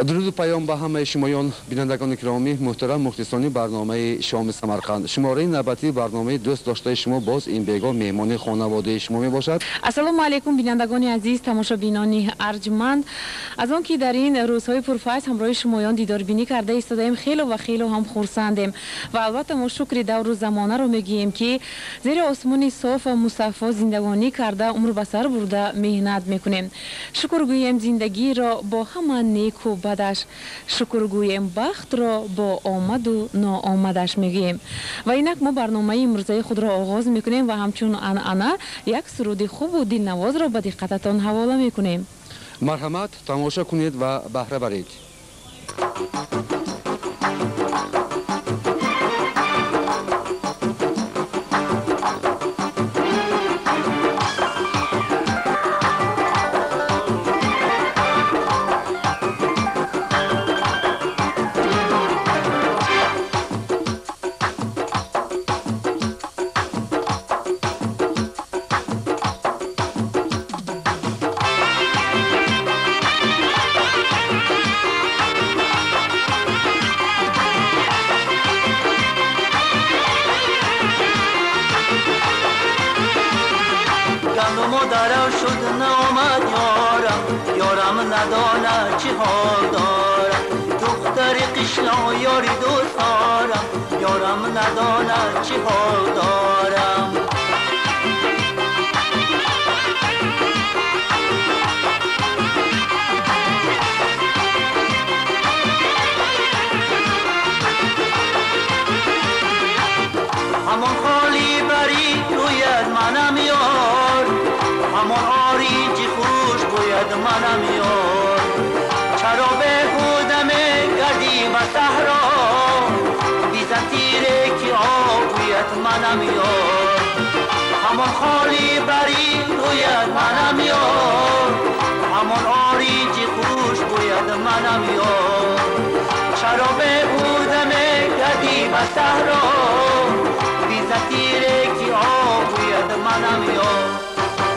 درود و پیام به همه شمایان بینندگان گرامی محترم مخلصان برنامه شام سمرقند. شماره نوبتی برنامه دوست داشته شما باز این بیگاه مهمان خانواده شما می باشد. السلام علیکم بینندگان عزیز، تماشابینان ارجمند. از آن که در این روزهای پرفیض همراه شمایان دیدار بینی کرده ایستادیم، خیلی و خیلی هم خرسندیم و البته ما شکر دور و زمانه رو میگیم که زیر آسمان صاف و مصفا زندگانی کرده عمر به سر برده مهنت میکنیم. شکر گوییم زندگی را با همه نیک و بدش، شکر گوییم بخت را با آمد و ناآمدش میگیم. و اینک ما برنامه امروزه خود را آغاز میکنیم و همچون انعانه یک سرود خوب و دلنواز را به دقتتان حواله میکنیم. مرحمت، تماشا کنید و بهره برید. مادرم شد نامد یارم ندانه چی حال دارم. دختر قشلا یاری دوست دارم، یارم ندانه چی حال دارم. همان خالی بری روید منم یار، همان آرینجی خوش باید منم یار. چرا بهودم گردی و صحرا، بیزن تیره که آب باید منم یار. همان خالی بری روید منم یار، همان آرینجی خوش باید منم یار. چرا بهودم گردی و صحرا، بیزن تیره که آب باید منم یار.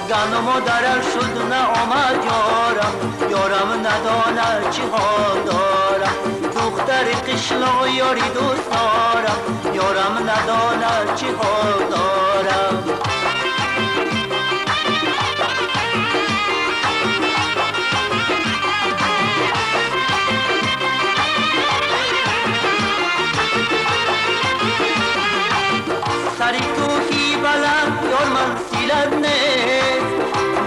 گن و مادرم شد نه آمد یارم ندانه چی حال دارم. دختر قشلا یاری دوست دارم، یارم ندانه چی حال دارم. سری کوهی بلند یار منزلت نیست،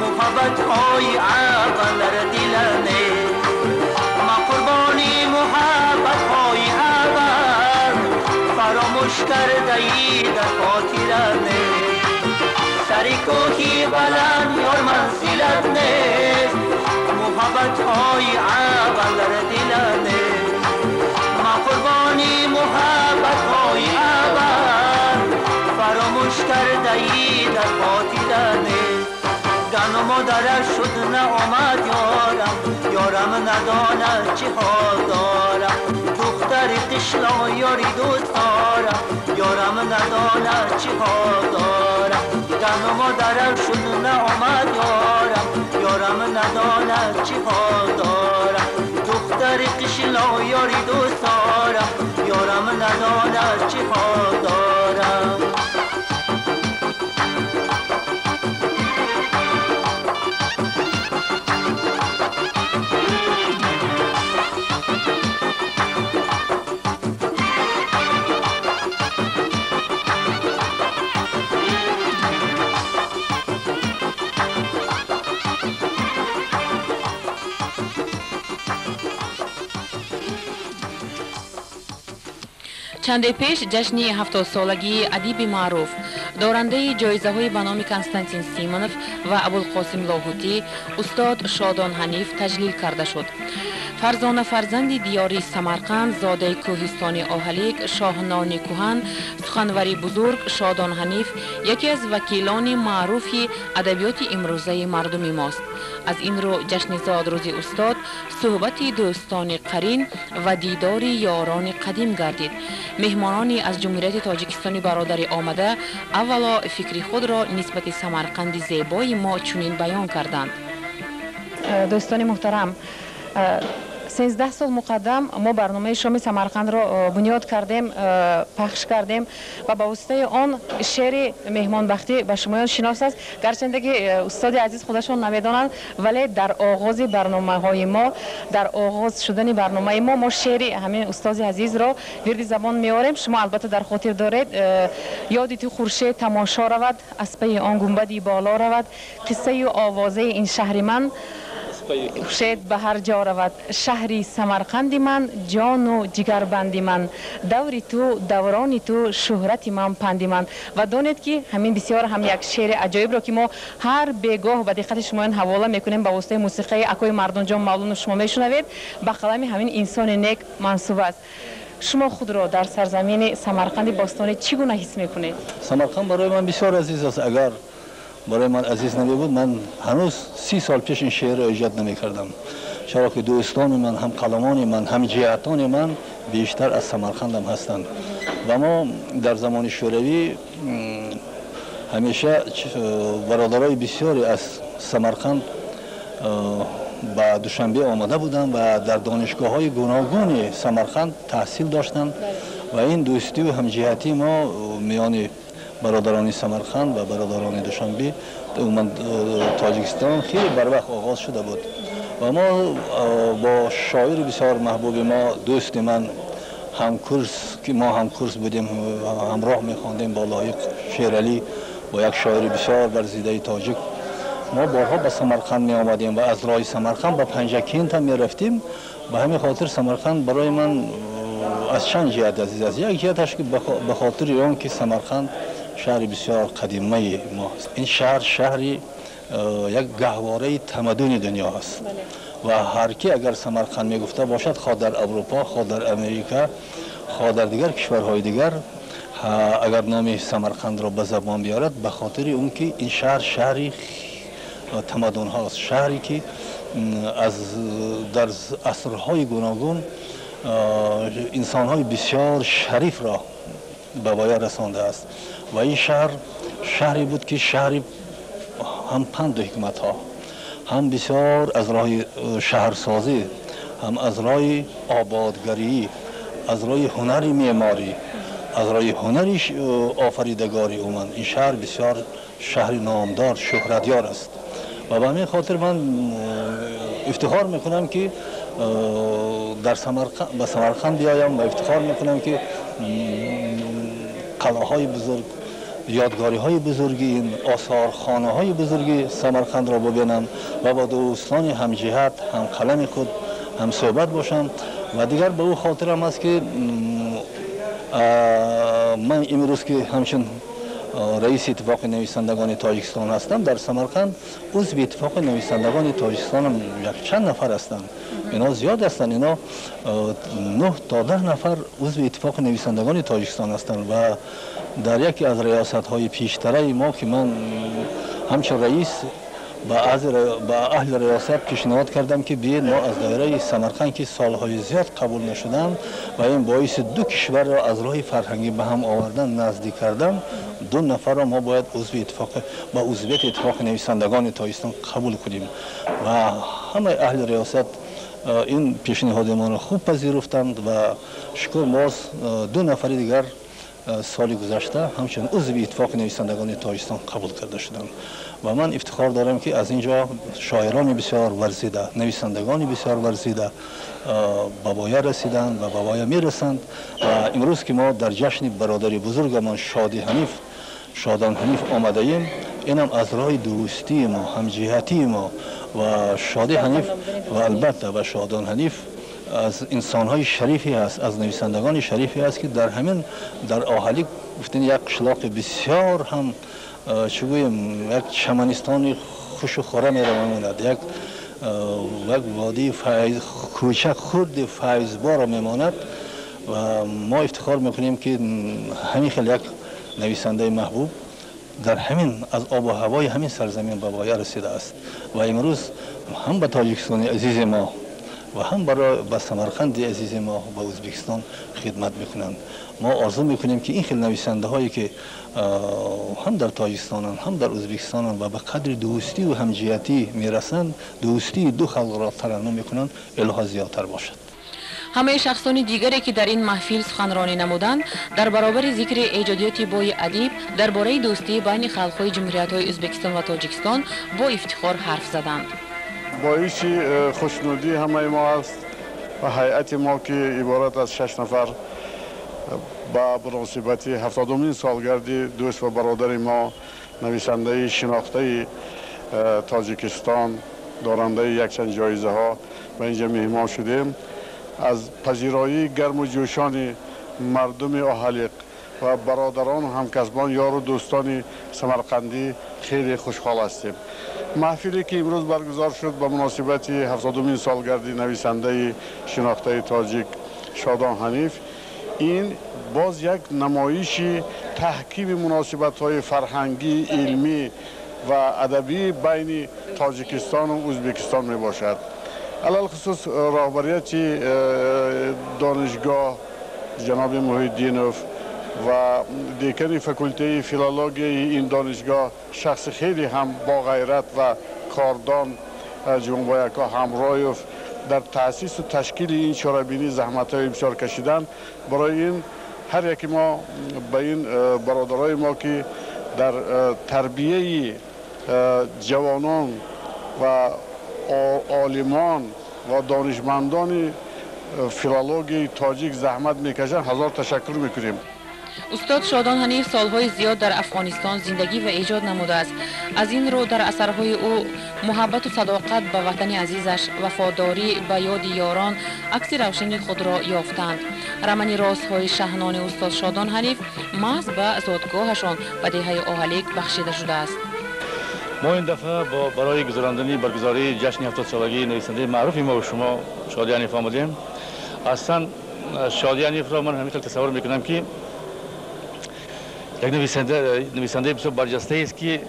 محبت های اول در دل نیست. ما قربانی محبت های اول، فراموش کرده ای در خاطر نیست. سری کوهی بلند یار منزلت نیست، محبت های اول در دل نیست. ما قربانی محبت های اول، فراموش کرده ای در خاطر نیست. گن و مادرم شد نه آمد یارم ندانه چی حال دارم. دختر قشلا یاری دوست دارم، یارم ندانه چی حال دارم. گن و مادرم شد نه آمد یارم ندانه چی حال دارم. دختر قشلا یاری دوست دارم، یارم ندانه چی حال دارم. چند پیش جشن 70 سالگی ادیب معروف دارنده جایزه های به نام کنستانتین سیمونوف و ابوالقاسم لاهوتی استاد شادان حنیف تجلیل کرده شد. فرزند دیاری سمرقند، زاده کوهستانی آهلیک، شاهنان کهن، سخنوری بزرگ شادان حنیف یکی از وکیلان معروفی ادبیات امروزه مردم ماست. از این رو جشن زاد روز استاد صحبت دوستان قرین و دیدار یاران قدیم گردید. مهمانانی از جمهوریت تاجیکستان برادری آمده اولا فکری خود را نسبت سمرقند زیبای ما چنین بیان کردند. دوستان محترم، 13 سال مقدم ما برنامه شام سمرقند را بنیاد کردیم، پخش کردیم و با واسطه آن شعر مهمانبختی به شما شناس است. گرچه که استاد عزیز خودشون نمیدانند، ولی در آغاز برنامه‌های ما، در آغاز شدن برنامه ما شعر همین استاد عزیز را ورد زبان میاریم. شما البته در خاطر دارید یادی تو خورشید تماشا رود، از پی آن گنبدی بالا رود، قصه و آوازه این شهر من شاید به هر جا رود، شهری سمرقند من، جان و جگر بندی من، دوری تو دورانی تو، شهرتی من پندی من. و دانید که همین بسیار هم یک شعر عجایب را که ما هر بگاه به دقت شما حواله میکنیم با واسطه موسیقی اکوی مردان جان مولون شما میشنوید، به قلم همین انسان نیک منسوب است. شما خود را در سرزمین سمرقند باستانی چگونه حس میکنید؟ سمرقند برای من بسیار عزیز است. اگر برای من عزیز نمی بود من هنوز 30 سال پیش این شعر را ایجاد نمی کردم، چرا که دوستان من، هم قلمان من، هم جهتان من بیشتر از سمرقند هم هستند. و ما در زمان شوروی همیشه برادرای بسیاری از سمرقند به دوشنبه آمده بودند و در دانشگاه‌های گوناگون سمرقند تحصیل داشتند و این دوستی و همجهتی ما میان برادران سمرقند و برادران دوشنبه تاجیکستان خیلی بر وقت آغاز شده بود و ما با شاعر بسیار محبوب ما، دوست من، همکورس که ما همکورس بودیم، همراه می‌خواندیم با لایق شیرعلی با یک شاعر بسیار ورزیده تاجیک، ما بارها به سمرقند می آمدیم و از راه سمرقند به پنجکین هم می رفتیم. به همین خاطر سمرقند برای من از چند جهت عزیز است. یک جهتش که به خاطر اون که سمرقند شهر بسیار قدیمی ما است. این شهری یک گهواره تمدن دنیا است و هر کی اگر سمرقند می گفته باشد، خواه در اروپا، خواه در امریکا، خواه در دیگر کشورهای دیگر، اگر نام سمرقند را به زبان بیارد، به خاطر اون که این شهری تمدن هاست، شهری که در عصرهای گوناگون انسانهای بسیار شریف را به پایان رسانده است و این شهری بود که شهری هم پند و حکمت ها، هم بسیار از راه شهرسازی، هم از راه آبادگری، از راه هنری معماری، از راه هنری آفریدگاری اومد. این شهر بسیار شهر نامدار، شهرتیار است و به همین خاطر من افتخار میکنم که به سمرقند بیایم و افتخار میکنم که قلعه‌های بزرگ، یادگاری‌های بزرگی، این آثارخانه‌های بزرگی سمرقند را ببینم و با دوستان همجهت، هم قلم خود هم صحبت باشم. و دیگر به او خاطرم است که من امروز که همچون رئیس اتفاق نویسندگان تاجیکستان هستم، در سمرقند عضو اتفاق نویسندگان تاجیکستان هم یک چند نفر هستند. اینا زیاد هستند، اینا 9 تا 10 نفر عضو اتفاق نویسندگان تاجیکستان هستند و در یکی از ریاست‌های پیشتره ما که من همچون رئیس با اهل ریاست پیشنهاد کردم که بیاید ما از دایره سمرقند که سالهای زیاد قبول نشدن و این باعث دو کشور را از راه فرهنگی به هم آوردن نزدیک کردن، 2 نفر را ما باید عضویت اتفاق نویسندگان تاجیکستان قبول کنیم و همه اهل ریاست این پیشنهاد ما را خوب پذیرفتند و شکر باز 2 نفر دیگر سال گذشته همچنین عضو اتفاق نویسندگان تاجیکستان قبول کرده شدند و من افتخار دارم که از اینجا شاعران بسیار ورزیده، نویسندگان بسیار ورزیده به پایان رسیدند و به پایان میرسند و امروز که ما در جشن برادری بزرگمان شادان حنیف آمده ایم، اینم از راه دوستی ما، همجهتی ما و شادی حنیف و البته و شادان حنیف از انسان‌های شریفی است، از نویسندگان شریفی است که در آهلی گفتین یک قشلاق بسیار هم چگویم یک چمنستان خوش و خرم میماند، یک وادی کوچک خرد فیضبار میماند و ما افتخار میکنیم که همین خیلی یک نویسنده محبوب در همین از آب و هوای همین سرزمین به پایان رسیده است و امروز هم به تاجیکستان عزیز ما و هم برای به سمرقند عزیز ما و ازبکستان خدمت میکنند. ما آرزو میکنیم که این خیلی نویسنده هایی که هم در تاجیکستان هم در ازبکستان و به قدر دوستی و همجهتی میرسند، دوستی دو خلق را ترنم میکنند، الها زیادتر باشد. همه شخصان دیگری که در این محفل سخنرانی نمودند در برابر ذکر ایجادیات بوی ادیب درباره دوستی بین خلق‌های جمهوریت‌های ازبکستان و تاجیکستان با افتخار حرف زدند. باعث خوشنودی همه ما است و هیئت ما که عبارت از 6 نفر با مناسبت 70مین سالگرد دوست و برادر ما نویسنده شناخته تاجیکستان دارنده یکچند جایزه ها و اینجا مهمان شدیم. از پذیرایی گرم و جوشان مردم اهالیق و برادران و همکسبان یار و دوستان سمرقندی خیلی خوشحال هستیم. محفلی که امروز برگزار شد به مناسبت 70مین سالگرد نویسنده شناخته تاجیک شادان حنیف، این باز یک نمایش تحکیم مناسبت‌های فرهنگی، علمی و ادبی بین تاجیکستان و ازبکستان می باشد. علل خصوص رهبریت دانشگاه جناب محیدینوف و دیکن فکولته فیلولوژی این دانشگاه شخص خیلی هم با غیرت و کاردان جناب یکا همرایوف در تأسیس و تشکیل این چاره‌بینی زحمت‌های بسیار کشیدن. برای این هر یکی ما به این برادرای ما که در تربیه جوانان و عالمان و دانشمندان فیلولوژی تاجیک زحمت میکشند هزار تشکر میکنیم. استاد شادان حنیف سالهای زیاد در افغانستان زندگی و ایجاد نموده است. از این رو در اثرهای او محبت و صداقت به وطن عزیزش، وفاداری به یاد یاران عکس روشن خود را یافتند. رمن رازهای شهنان استاد شادان حنیف محض به زادگاهشان به دهه اهالیق بخشیده شده است. ما این دفعه برای گذراندن برگزاری جشن 70 سالگی نویسنده معروف ما و شما شادی حنیف آمدیم. اصلا شادی حنیف را من همینطور تصور میکنم که یک نویسنده بسیار برجسته است که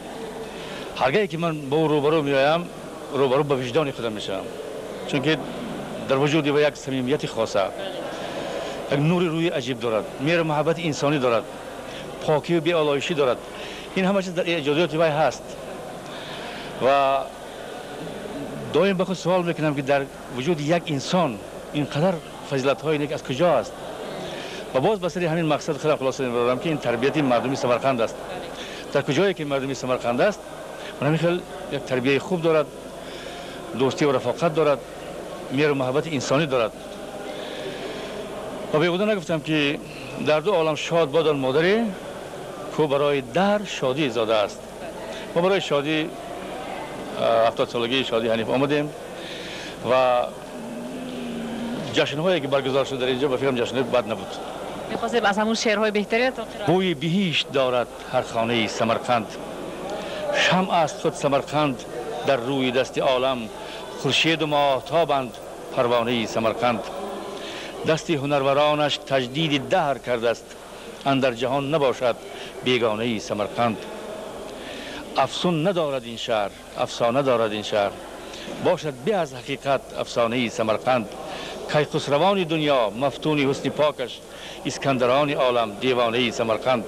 هرگاهی که من با او روبرو میایم روبرو به وجدان خودم میشم، چون که در وجود و یک صمیمیت خاصه، یک نور روی عجیب دارد، مهر محبت انسانی دارد، پاکی و بی‌آلایشی دارد. این همه چیز در ایجادیات وی هست و دائم به خود سوال میکنم که در وجود یک انسان اینقدر فضیلت‌های نیک از کجا است؟ و باز به سری همین مقصد خودم خلاصه می‌برم که این تربیت مردمی سمرقند است. در کجایی که مردمی سمرقند است، من میخوام یک تربیت خوب دارد، دوستی و رفاقت دارد، مهر و محبت انسانی دارد. و بیهوده نگفتم که در دو عالم شاد باد آن مادری که برای در شادی زاده است. ما برای شادی 70 سالگی شادی حنیف آمدیم و جشن‌هایی که برگزار شد در اینجا به فکرم جشن بد نبود. می‌خواستم از همون شعرهای بهتری بوی بهشت دارد هر خانه سمرقند، شمع است خود سمرقند در روی دست عالم، خورشید و ماهتابند پروانه سمرقند. دست هنرورانش تجدید دهر کرده است، اندر جهان نباشد بیگانه سمرقند. افسون ندارد این شهر، افسانه دارد این شهر، باشد به از حقیقت افسانه سمرقند. کیخسروان دنیا مفتون حسن پاکش، اسکندران عالم دیوانه سمرقند.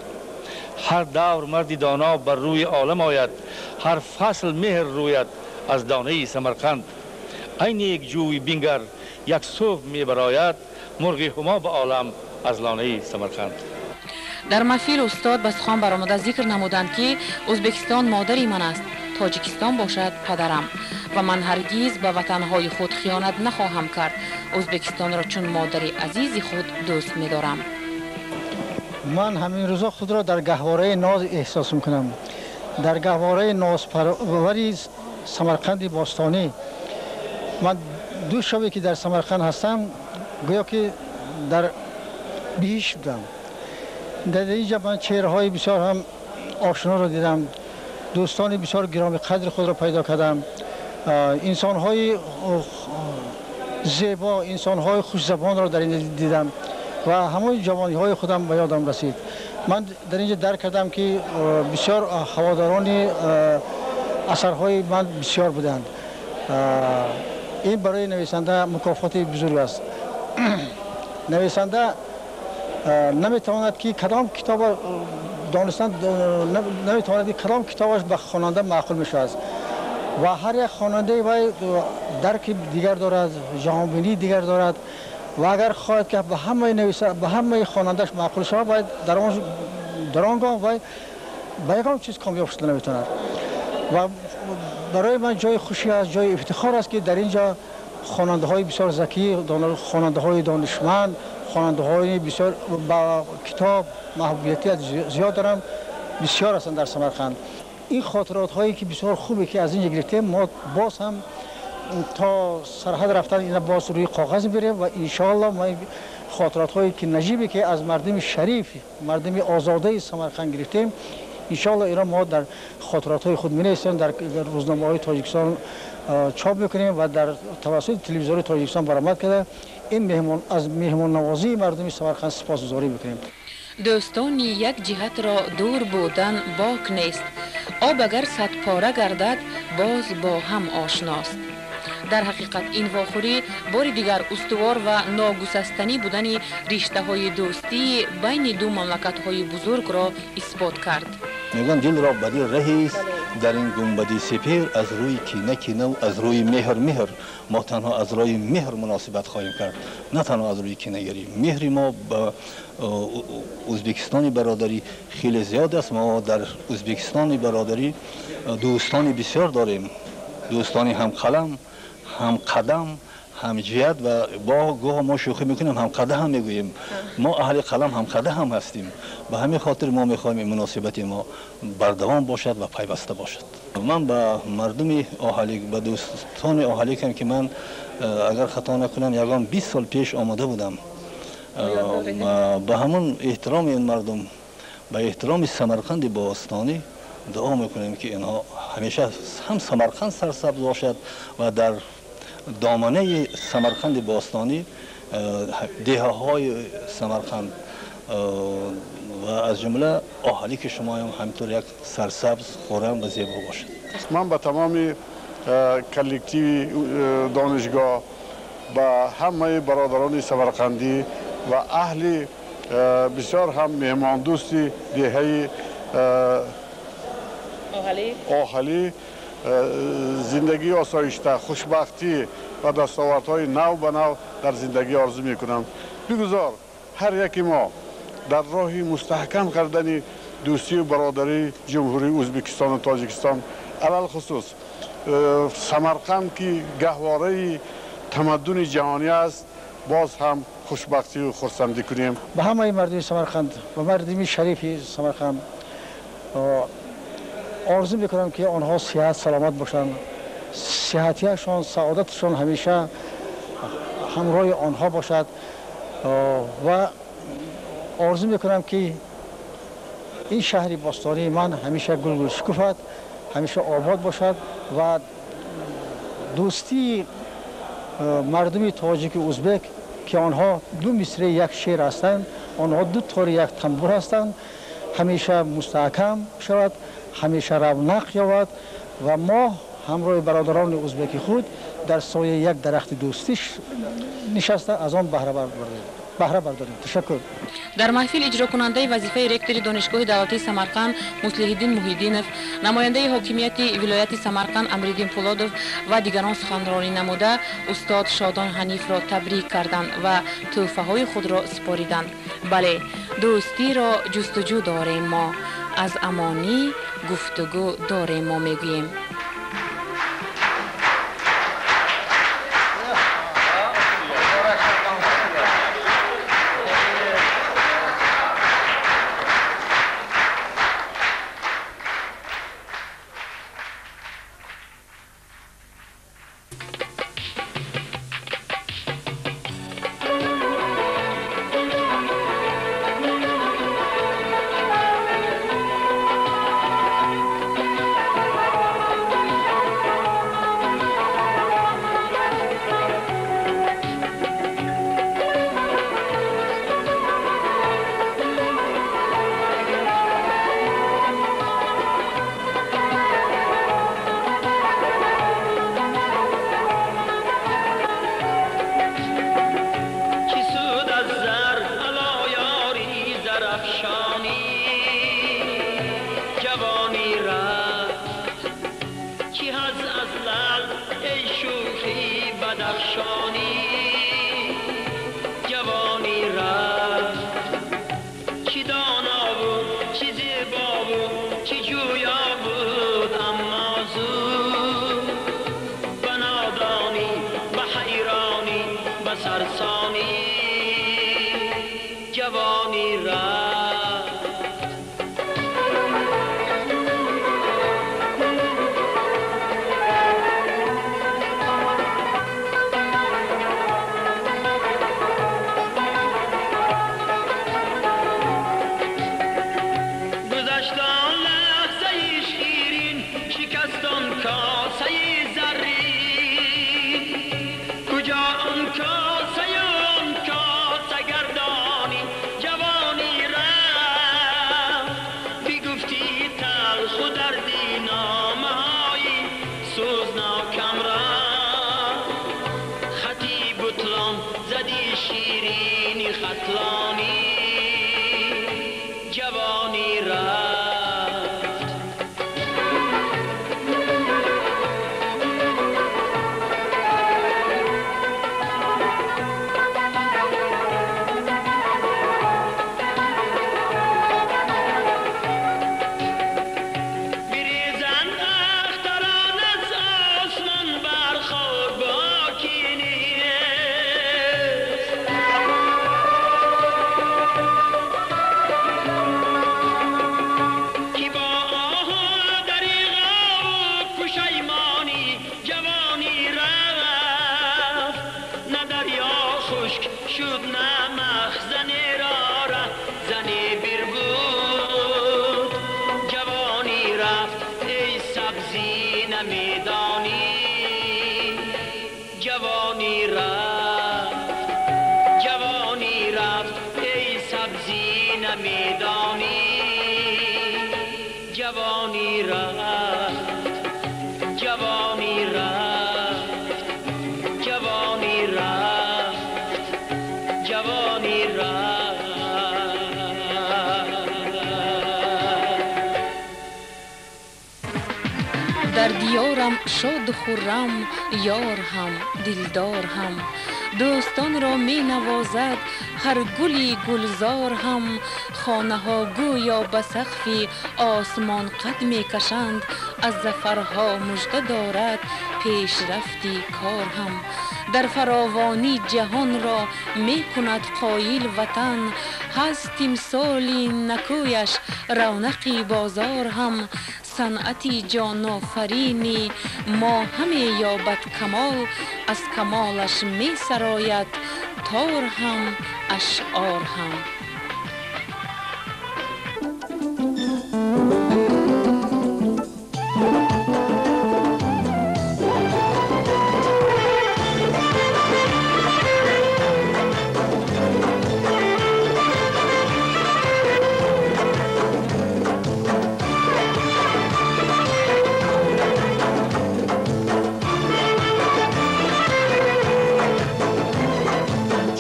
هر دور مردی دانا بر روی عالم آید، هر فصل مهر روید از دانه سمرقند. این یک جوی بینگر یک صبح می براید، مرغ هما به عالم از لانه سمرقند. در محفل استاد به سخن برآمده ذکر نمودند که ازبکستان مادری من است، تاجیکستان باشد پدرم و من هرگز به وطنهای خود خیانت نخواهم کرد. ازبکستان را چون مادری عزیز خود دوست می‌دارم. من همین روزا خود را در گهواره ناز احساس میکنم، در گهواره نازپروری سمرقند باستانی. من دو شبی که در سمرقند هستم گویا که در بهشت بودم. در اینجا من چهره‌های بسیار هم آشنا را دیدم، دوستان بسیار گرامی قدر خود را پیدا کردم، انسان‌های زیبا، انسان‌های خوش‌زبان را در اینجا دیدم و همه جوانی‌های خودم به یادم رسید. من در اینجا درک کردم که بسیار هواداران اثرهای من بسیار بودند. این برای نویسنده مکافات بزرگ است. نویسنده نمیتواند که کدام کتاب دانستن نمیتواند که کدام کتابش به خواننده معقول میشه و هر یک خواننده وای درک دیگر دارد، جهانبینی دیگر دارد و اگر خواهد که به همه خوانندهش معقول شود باید در آنگاه وای به یکم چیز کامیاب شده نمیتواند. و برای من جای خوشی است، جای افتخار است که در اینجا خواننده های بسیار ذکی، خواننده های دانشمند، خواننده های بسیار با کتاب محبوبیت زیاد دارم، بسیار هستند در سمرقند. این خاطرات هایی که بسیار خوبه که از اینجا گرفتیم، ما باز هم تا سرحد رفتن اینا باز روی کاغذ بریم و انشاءالله ما خاطرات هایی که نجیبی که از مردم شریف، مردم آزاده سمرقند گرفتیم، انشاءالله اینا ما در خاطرات های خود می‌نویسیم، در روزنامه های تاجیکستان چاپ میکنیم و در توسط تلویزیون تاجیکستان برآمد کرده. این از مهمان نوازی مردم سمرقند سپاسگزاری میکنیم. دوستانی یک جهت را دور بودن باک نیست. آب اگر صد پاره گردد باز با هم آشناست. در حقیقت این واخوری بار دیگر استوار و ناگسستنی بودن رشته های دوستی بین دو مملکت های بزرگ را اثبات کرد. میگن دل را به دل رهی است در این گنبد سپیر، از روی کینه و از روی مهر ما تنها از روی مهر مناسبت خواهیم کرد، نه تنها از روی کینه گری. مهر ما با ازبکستان برادری خیلی زیاد است. ما در ازبکستان برادری دوستانی بسیار داریم، دوستانی هم قلم، هم قدم، هم جهت و با گاه ما شوخی میکنیم هم قده هم میگوییم. ما اهل قلم هم قده هم هستیم. به همین خاطر ما میخوایم این مناسبت ما بردوام باشد و پیوسته باشد. من به مردم آهالی، به دوستان آهالی که من اگر خطا نکنم یگان 20 سال پیش آمده بودم، به همون احترام این مردم، به احترام سمرقند باستانی دعا میکنیم که اینها همیشه هم سمرقند سرسبز باشد و در دامنه سمرقند باستانی دهه های سمرقند و از جمله آهالی که شما هم همینطور یک سرسبز خورم و زیبا باشد. من به تمام کلکتیو دانشگاه با همه برادران سمرقندی و اهل بسیار هم مهمان دوستی دهه آهالی زندگی آسایشته، خوشبختی و دستاوردهای نو به نو در زندگی آرزو میکنم. بگذار هر یکی ما در راه مستحکم کردن دوستی و برادری جمهوری ازبکستان و تاجیکستان، علل خصوص سمرقند که گهواره تمدن جهانی است، باز هم خوشبختی و خرسندی کنیم. به همه مردم سمرقند و مردم شریف سمرقند آرزو میکنم که آنها صحت سلامت باشند، صحتیشان، سعادتشان همیشه همراه آنها باشد و آرزو میکنم که این شهر باستانی من همیشه گل شکوفت، همیشه آباد باشد و دوستی مردم تاجیک و ازبک که آنها دو مصرع یک شعر هستند، آنها دو تار یک تنبور هستند، همیشه مستحکم شود، همیشه رونق یابد و ما همراه برادران ازبک خود در سایه یک درخت دوستیش نشسته از آن بهره برداریم. تشکر. در محفل اجرا کننده وظیفه رکتور دانشگاه دولتی سمرقند مصلح‌الدین محیدینов، نماینده حاکمیت ولایت سمرقند امرالدین پولادov و دیگران سخنرانی نموده استاد شادان حنیف را تبریک کردند و تحفه های خود را سپاریدند. بله، دوستی را جستجو داریم ما، از امانی گفتگو داریم ما میگوییم. بدخشانی جوانی رفت چی دانا بود چی زیبا بود چی جویا بود اما زود به نادانی به حیرانی به سرسانی جوانی رفت جوانی رفت جوانی رفت جوانی رفت جوانی رفت در دیارم شاد و خرم یار هم دلدار هم دوستان را می نوازد هر گلی گلزار هم خانه ها گویا به سقف آسمان قد می کشند از ظفرها مژده دارد پیشرفتی کار هم در فراوانی جهان را می کند قایل وطن هست تمثالی نکویش رونقی بازار هم صنعتی جان آفرینی ما همه یابد کمال از کمالش می سراید تار هم اشعار هم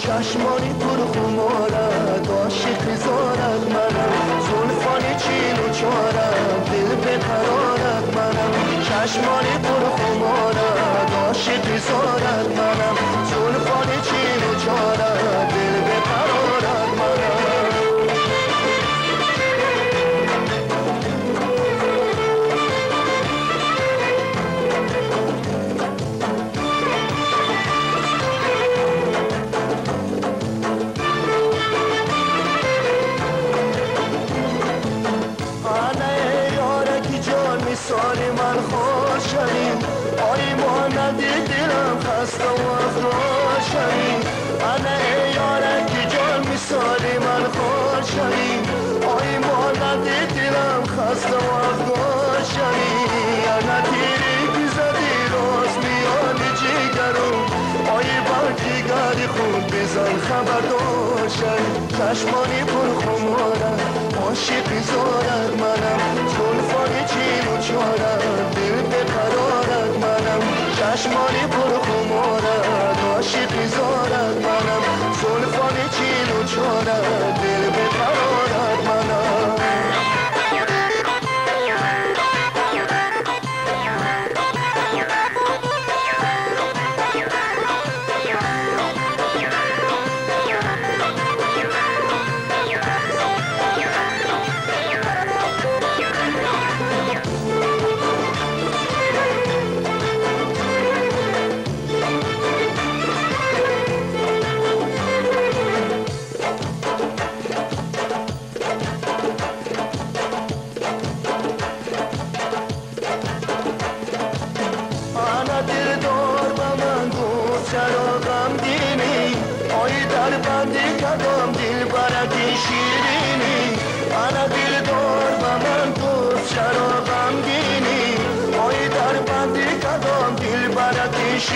چشمانی پر خمارد عاشق زارد منم زلفانی چین و چارد دل به قرارد منم چشمانی پر خمارد عاشق زارد منم زلفانی چین و چارد دل به قرارد منم سالی من خوشم آی مانند دلم خسته و افراشم انا یارکی جان مثالی من خوشم آی مانند دلم خسته و افراشم انا تیری که زدی راست میان جگرم آی بر جگری خود بزن خبر داشتم چشمانی پر خمارم عاشق زارد منم زلفانی چین و چارد دل به قرارد منم چشمانی پر خمارد عاشق زارد منم زلفانی چین و چارد دل به قرارد منم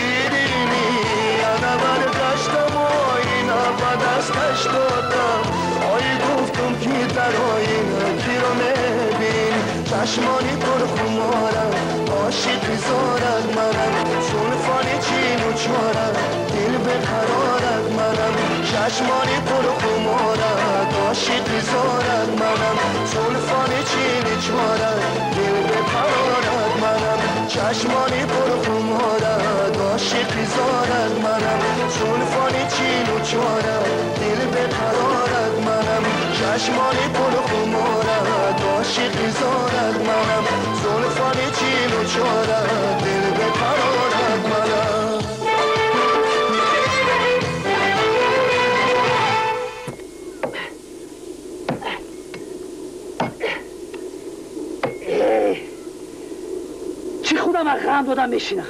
شیرینی انا برگشتم و اینا با دستش دادم آی گفتم که در آینه کی رو میبین چشمانی پر خمارم عاشقی زارد منم زلفانی چین و چارم دل به قرارت منم چشمانی پر خمارم عاشقی زارد منم زلفانی چین و چارم دل به قرارت منم چشمانی پر خمارم عاشقی زارد منم زلفانی چین و چارم دل به قرارت منم چشمانی پر خمارم عاشقی زارد منم زلفانی چین و چارم دل به قرارت منم چی خودم از غم دادم میشینم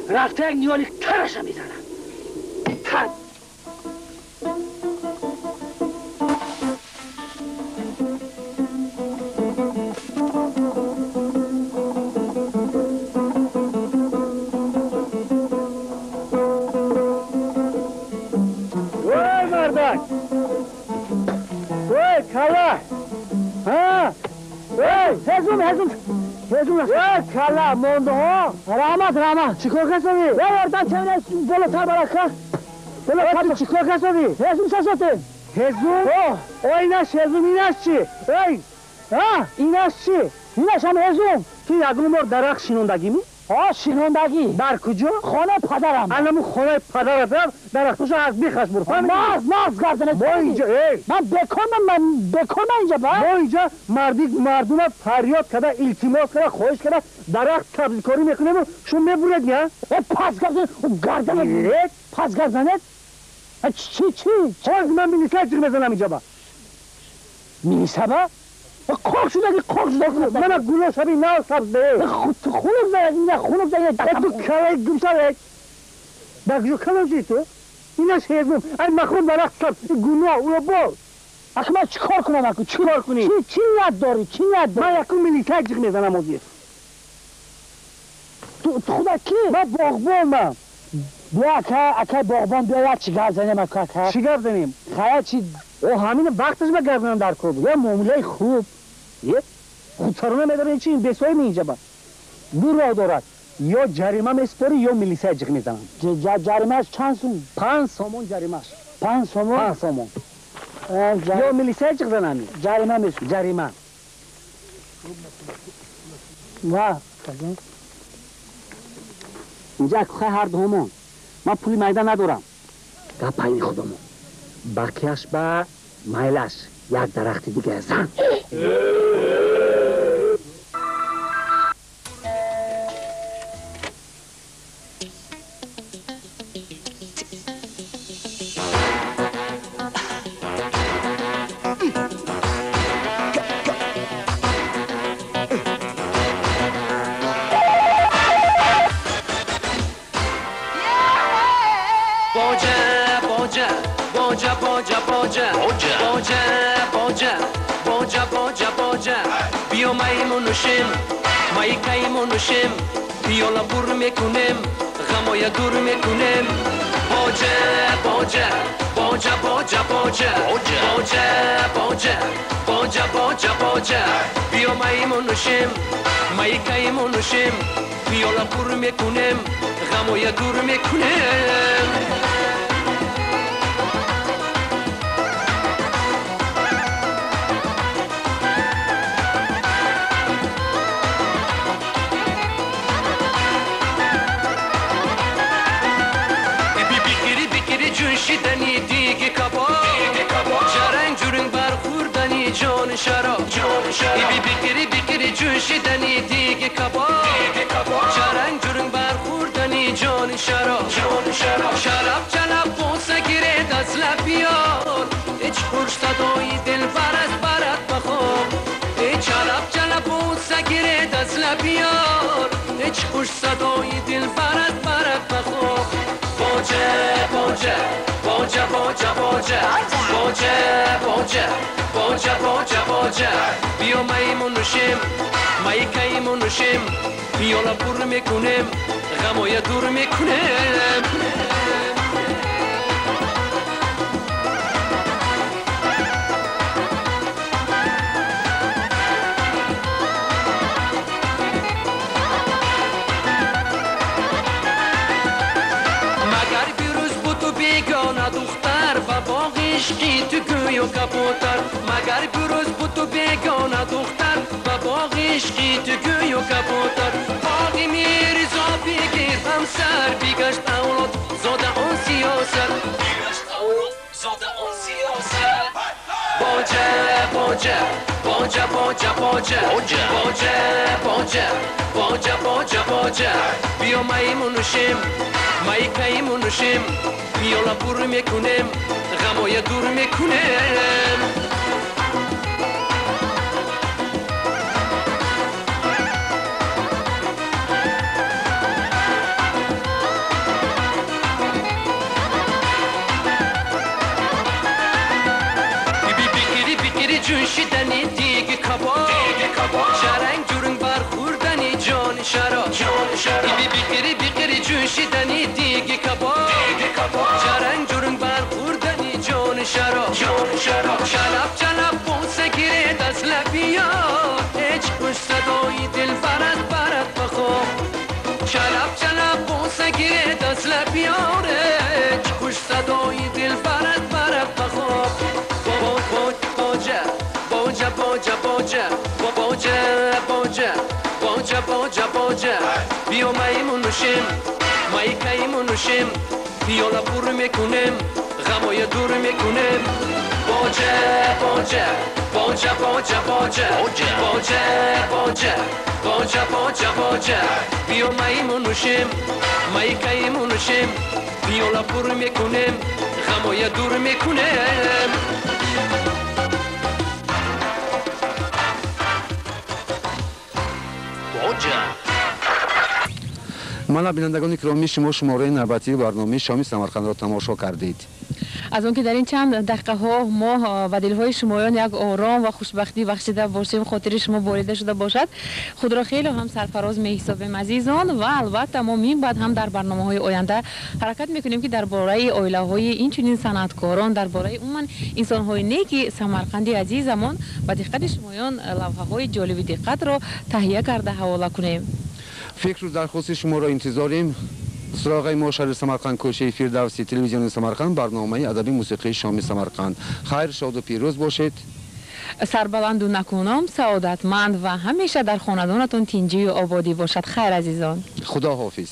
رفته یک نیالی ترشم میزنم تن وای مردک وای کلا ها وای هزون وای کلا مونده ها رحمت چیکار کسانی وای وردن چونه بالاتر برکه بالاتر چیکار کسانی هزون ساسته هزون اینش هزون اینش چی ای اینش چی اینش هم هزون تو یگون مار درخت شینوندگی می شینوندگی در کجا؟ خانه پدرم الان خانه پدرم درختشو از بیخش برو ماز گردنه ما اینجا من بکنم اینجا ما اینجا مردم فریاد کرده التماس کرده خواهش کرده درخت سبزیکاری میکنیم شما میبرید نه پس گردنه پس گردنه چی چرا من مینیسه چی بزنم اینجا با مینیسه با خوک شده من گوله شبی نه سبز ده خونک زده تو کلای گمشده در کلای جی تو اینش هزم این مخون درخت سبز گونه اونو بول اخه من چیکار کنم اکو چیکار کنی چی نیت داری من یکو ملیته جیغ میزنم آزیه تو خدا کی من باغبانم بیا اکه باغبان بیا یک چیگر زنیم اکه چیگر زنیم خیلی چی همین وقتش بگردنم در کار بود یه معامله خوب یه خودسرانه میداره این چی این بسوی می اینجا با دو راه دارد یا جریمه میسپاری یا ملیسه جیغ میزنم جریمهش چند سوم؟ 5 سومون جریمهش 5 سومون یا ملیسه جیغ زنمی جریمه میسپاری جریمه اینجا اکوخه هر دومون من پولی میدن ندارم گپایی خودمون باقیش با مایلش یک درختی دیگه زن بیا میمونوشیم میکنیم بیالا بور میکنیم غمای دور میکنیم باجه بیا میمونوشیم بیالا بور میکنیم غمای دور میکنیم شدنی دیگه کباب جرنگ جورنگ برخوردنی جان شراب بگیری جون شدنی دیگه کباب جرنگ جورنگ برخوردنی جان شراب شراب جلب بوسه گیره از لبیار هیچ خوش صدای دل برات بخواب جلب بوسه گیره از لبیار هیچ خوش صدای دل برات بخواب باجه بیا میمونوشیم بیالا پر میکنیم غمای دور میکنم مگر بیروز بود تو بیگانه دختر و باغ عشقی تو گوی و کبوتر مگر بیروز بود تو بیگانه دختر و باغ عشقی تو گوی و کبوتر باقی میرزا بگیر همسر بیگشت اولاد زاده آن سیاست بیگشت اولاد زاده آن سیاست باجه باجه باجه باجه باجه باجه باجه باجه باجه باجه بیا میمونوشیم مایی کایمونوشیم میالا بور میکنیم غمای دور میکنیم جوشیدنی دیگه کباب شرنگ جورنگ برخوردنی جان شراب بیقری جوشیدنی دیگه کباب شرنگ جورنگ برخوردنی جان شراب چلب بوسه گیره دست لبیا هیچ خوش صدای دل برد بخواب چلب بوسه گیره دست لبیا هیچ خوش صدای دل برد بخواب باجه باجه باجه بیا میمونوشیم مایی کایمونوشیم بیالا بور میکنیم غمای دور میکنیم باجه باجه باجه باجه باجه باجه باجه باجه باجه باجه بیا میمونوشیم مایی کایمونوشیم بیالا بور میکنیم غمای دور میکنیم مانا بینندگان گرامی شما شماره نوبتی برنامه شام سمرقند را تماشا کردید. از اون که در این چند دقیقه ها ما و دلهای شمایان یک آرام و خوشبختی بخشیده باشیم خاطر شما بریده شده باشد خود را خیلی هم سرفراز می حسابیم عزیزان و البته ما این بعد هم در برنامه های آینده حرکت میکنیم که درباره عائله های این چنین صنعتکاران درباره عموما انسان های نیک سمرقندی عزیزمان و دقت شمایان لوحه های جالب دقت را تهیه کرده حواله کنیم. فکر و درخواست شما را انتظاریم. سراغ ما شهر سمرقند کوچه فردوسی تلویزیون سمرقند برنامه ادبی موسیقی شام سمرقند. خیر شاد و پیروز باشید. سربلند و نکونام سعادتمند و همیشه در خاندانتون تینجی و آبادی باشد. خیر عزیزان. خدا حافظ.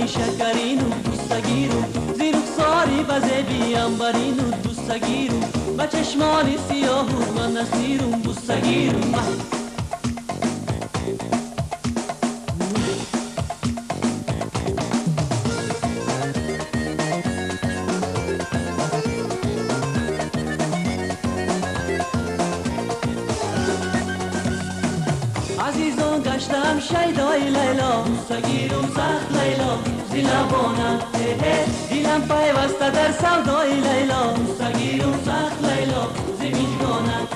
شکرینو دوستگیرو زیر رخساری بزبی انبرینو دوستگیرو با چشمانی سیاه من نسیرم دوستگیرو عزیزان گشتم شیدای لیلا دوستگیرم سخت لیلا زیلابانم دیلم پیوسته در سودای لیلا دوستگیرم سخت لیلا زمیجگانم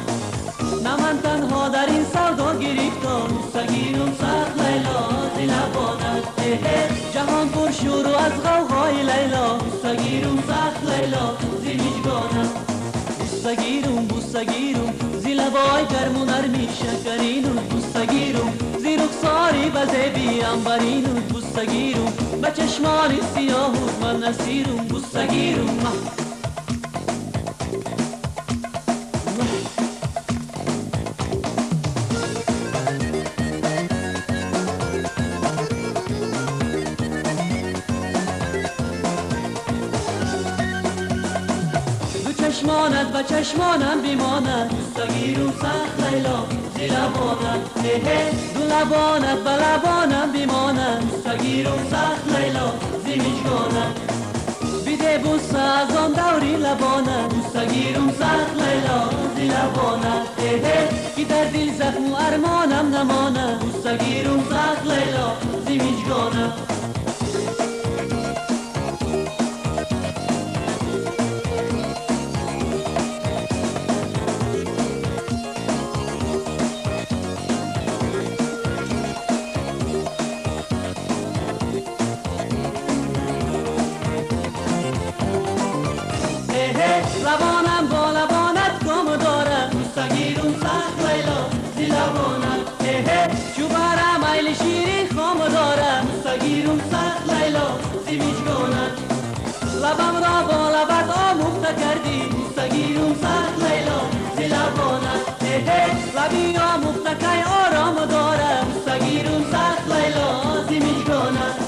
نه من تنها در این سودا گریفتم دوستگیرم سخت لیلا زیلابانم جهان پر شور و از غوغای لیلا دوستگیرم سخت لیلا زمیجگانم دوستگیرم زیلابای گرم و نرمی شکرینو دوستگیرم زیر رخساری بزبی انبرینو دوستگیرم با چشمانی سیاه من نسیرم دوستگیرم چشمانت با چشمانم بیمانت دوستگیرم سخت لیلا زی لبانت دو لبانت با لبانم بیمانت دوستگیرم سخت لیلا زی میجگانت که بوسه از آن دوری لبانه بوسه گیرم سخت لیلا زی لبانه که در دل زخم و ارمانم نمانه بوسه گیرم سخت لیلا زی میجگانه لبانم با لبانت گم دارم مستگیرم سخت لیلا زی لبانت چو برم ایل شیرین خام دارم مستگیرم سخت لیلا زی میجگانت لبم را با لبت آموخته کردی مستگیرم سخت لیلا زی لبانت لبی آموخته که آرام دارم مستگیرم سخت لیلا زی میجگانت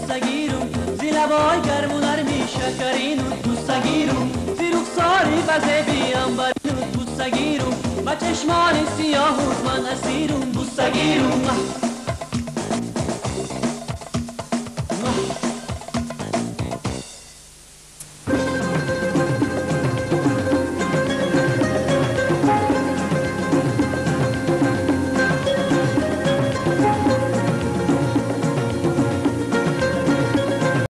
بوسگیرم زی لبای گرم و نرمی شکرینت بوسگیرم زی رخساری بزه بیام برینت بوسگیرم با چشمان سیاهت من اسیرم بوسگیرم